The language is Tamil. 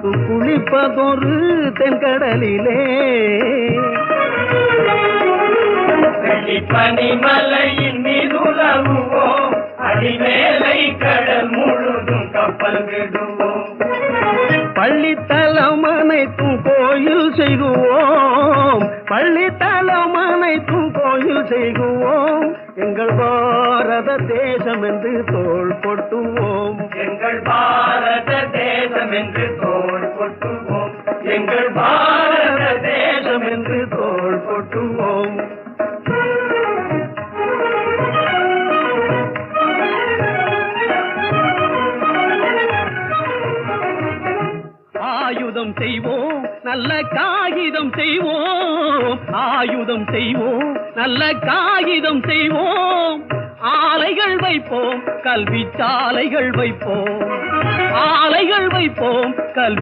குளிப்பதொரு தென்கடலிலே பனிமலையின் மீதுலவுவோம் அடிமேலை கடல் முழுதும் கப்பல் விடுவோம் பள்ளித்தலம் அனைத்தும் கோயில் செய்குவோம் பள்ளித்தலம் அனைத்தும் கோயில் செய்குவோம் எங்கள் பாரத தேசம் என்று தோள் கொட்டுவோம் எங்கள் பாரத தேசம் என்று தோள் கொட்டுவோம் எங்கள் பாரத தேசம் என்று தோள் கொட்டுவோம் ஆயுதம் செய்வோம் நல்ல காகிதம் செய்வோம் ஆயுதம் செய்வோம் நல்ல காகிதம் செய்வோம் ஆலைகள் வைப்போம் கல்வி சாலைகள் வைப்போம் ஆலைகள் வைப்போம் கல்வி